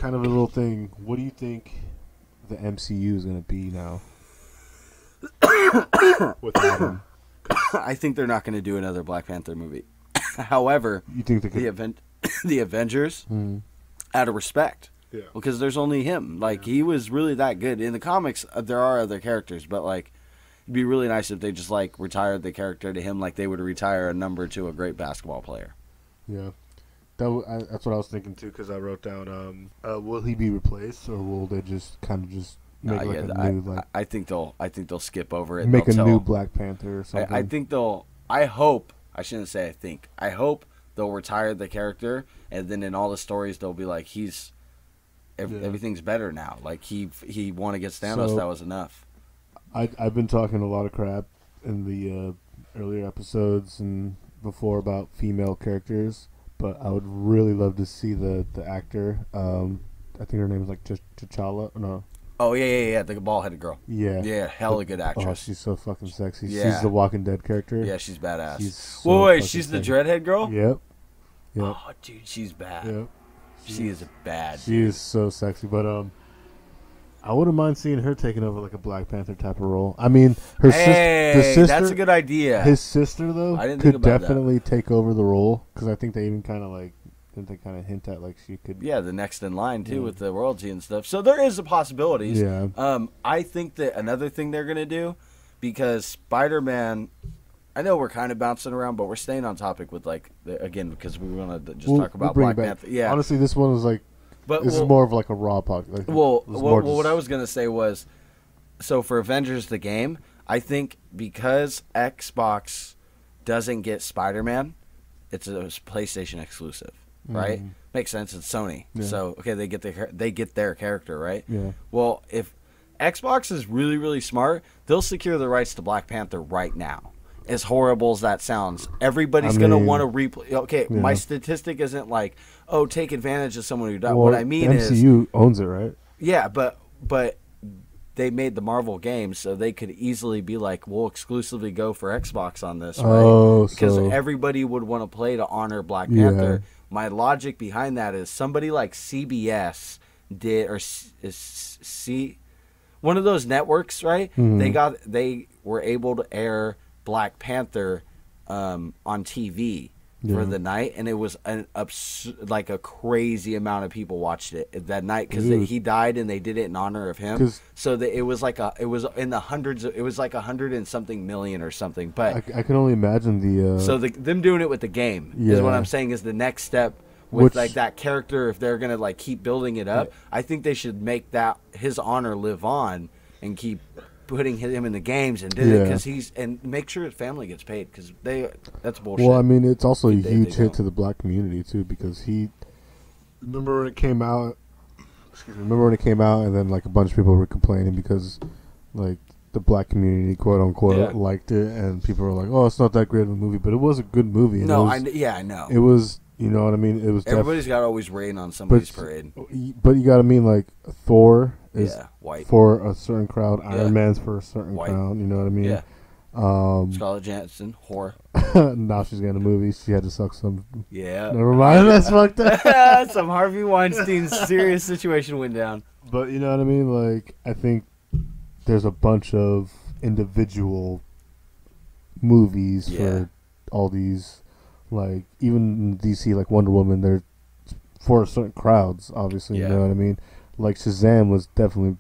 kind of a little thing. What do you think the MCU is going to be now? Without him, I think they're not going to do another Black Panther movie. However, you think they could? The Avengers, out of respect, because there's only him. Like he was really that good in the comics. There are other characters, but like it'd be really nice if they just like retired the character to him, like they would retire a number to a great basketball player. Yeah, that's what I was thinking too. Because I wrote down, will he be replaced, or will they just kind of just make a new like? I think they'll skip over it. Make a new Black Panther or something. I think they'll. I hope. I shouldn't say I think. I hope they'll retire the character, and then in all the stories they'll be like, everything's better now. Like he won against Thanos. So, that was enough. I've been talking a lot of crap in the earlier episodes and before about female characters, but I would really love to see the actor. I think her name is like T'Challa. No. Oh yeah, the ball-headed girl. Yeah, hella good actress. Oh, she's so fucking sexy. Yeah. She's the Walking Dead character. Yeah, she's badass. Wait, she's the dreadhead girl. Yep. Oh, dude, she's bad. Yep. She is bad. She is so sexy, but I wouldn't mind seeing her taking over like a Black Panther type of role. I mean, the sister. That's a good idea. His sister though could definitely take over the role because I think they even kind of like. Didn't they kind of hint at like she could? Yeah, the next in line too with the royalty and stuff. So there is a possibilities. Yeah. I think that another thing they're gonna do, because Spider-Man, I know we're kind of bouncing around, but we're staying on topic with like again because we want to just talk about Black Panther. Yeah. Honestly, this one was like, this is more of like a raw podcast. Like, what I was gonna say was, so for Avengers the game, I think because Xbox doesn't get Spider-Man, it's a PlayStation exclusive. Right, makes sense. It's Sony, so okay, they get their character, right? Yeah. Well, if Xbox is really really smart, they'll secure the rights to Black Panther right now. As horrible as that sounds, everybody's gonna want to replay. Okay, my statistic isn't like, oh, take advantage of someone who died. What I mean is, MCU owns it, right? Yeah, but they made the Marvel games, so they could easily be like, we'll exclusively go for Xbox on this, right? Oh, because everybody would want to play to honor Black Panther. My logic behind that is somebody like CBS did, or one of those networks, right? They were able to air Black Panther on TV for the night, and it was like a crazy amount of people watched it that night because he died, and they did it in honor of him. So that it was in the hundreds. It was like 100 and something million or something. But I can only imagine them doing it with the game is what I'm saying is the next step with like that character. If they're gonna like keep building it up, I think they should make that his honor live on and keep putting him in the games and did it because and make sure his family gets paid because that's bullshit. Well, I mean, it's also a huge hit to the black community too because remember when it came out. Remember when it came out and then like a bunch of people were complaining because like the black community quote unquote liked it and people were like, oh, it's not that great of a movie, but it was a good movie. I know it was. You know what I mean? It was. Everybody's got to always rain on somebody's parade. But you got to mean like Thor is white for a certain crowd. Iron Man's for a certain crowd. You know what I mean? Yeah. Scarlett Johansson, whore. Now she's getting a movie. She had to suck some. Yeah. Never mind. That's fucked up. Some Harvey Weinstein serious situation went down. But you know what I mean? Like I think there's a bunch of individual movies for all these. Like, even in DC, like Wonder Woman, they're for certain crowds, obviously, you know what I mean? Like, Shazam was definitely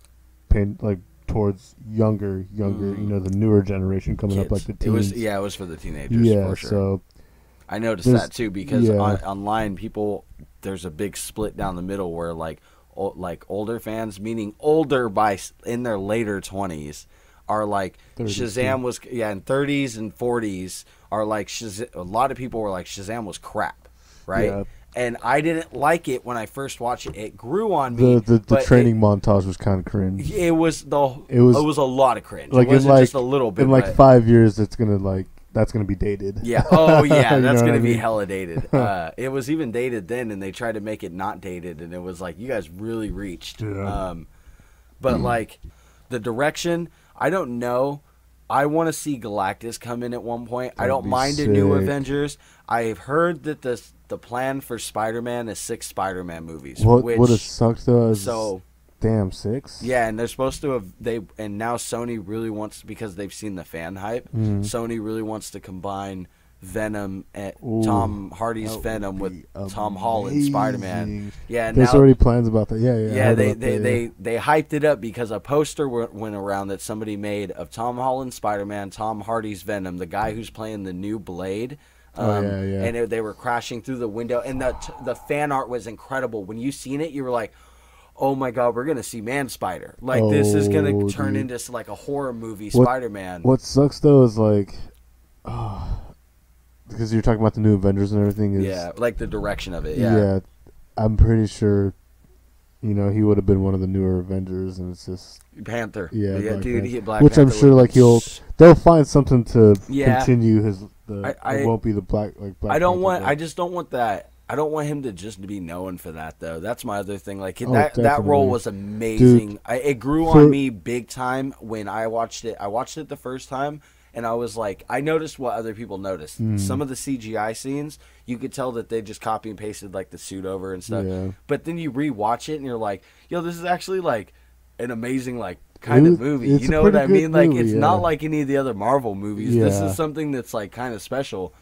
like towards younger, you know, the newer generation coming Kids. Up, like the teens. It was for the teenagers, for sure. So I noticed that, too, because online, there's a big split down the middle where, like older fans, meaning older in their later 20s, are like, Shazam was, in 30s and 40s, are like a lot of people were like Shazam was crap, right? Yeah. And I didn't like it when I first watched it. It grew on me. The training montage was kind of cringe. It was a lot of cringe. Like it wasn't just a little bit. In like 5 years, that's gonna be dated. Yeah. Oh yeah, that's gonna be hella dated. It was even dated then, and they tried to make it not dated, and it was like you guys really reached. Yeah. But like the direction, I don't know. I want to see Galactus come in at one point. I don't mind sick. a new Avengers. I've heard that the plan for Spider-Man is 6 Spider-Man movies. What would have sucked though is so damn 6. Yeah, and they're supposed to have and now Sony really wants, because they've seen the fan hype. Sony really wants to combine Venom and Tom Hardy's Venom with Tom Holland's Spider-Man. Yeah, and there's already plans about that. Yeah. They hyped it up because a poster went around that somebody made of Tom Holland's Spider-Man, Tom Hardy's Venom, the guy who's playing the new Blade. And they were crashing through the window, and the fan art was incredible. When you seen it, you were like, oh my god, we're gonna see Man Spider. Like this is gonna turn into like a horror movie Spider-Man. What sucks though is like, because you're talking about the new Avengers and everything. Like the direction of it. Yeah, I'm pretty sure, he would have been one of the newer Avengers, and it's just Panther. Yeah, dude, Black which Panther I'm sure like they'll find something to continue his. It won't be the Black I just don't want that. I don't want him to just be known for that though. That's my other thing. Like that role was amazing. Dude, it grew on me big time when I watched it. I watched it the first time. And I was like, I noticed what other people noticed. Some of the CGI scenes, you could tell that they just copy and pasted like the suit over and stuff. Yeah. But then you rewatch it and you're like, yo, this is actually like an amazing like kind of movie. You know what I mean? Like it's not like any of the other Marvel movies. This is something that's like kind of special.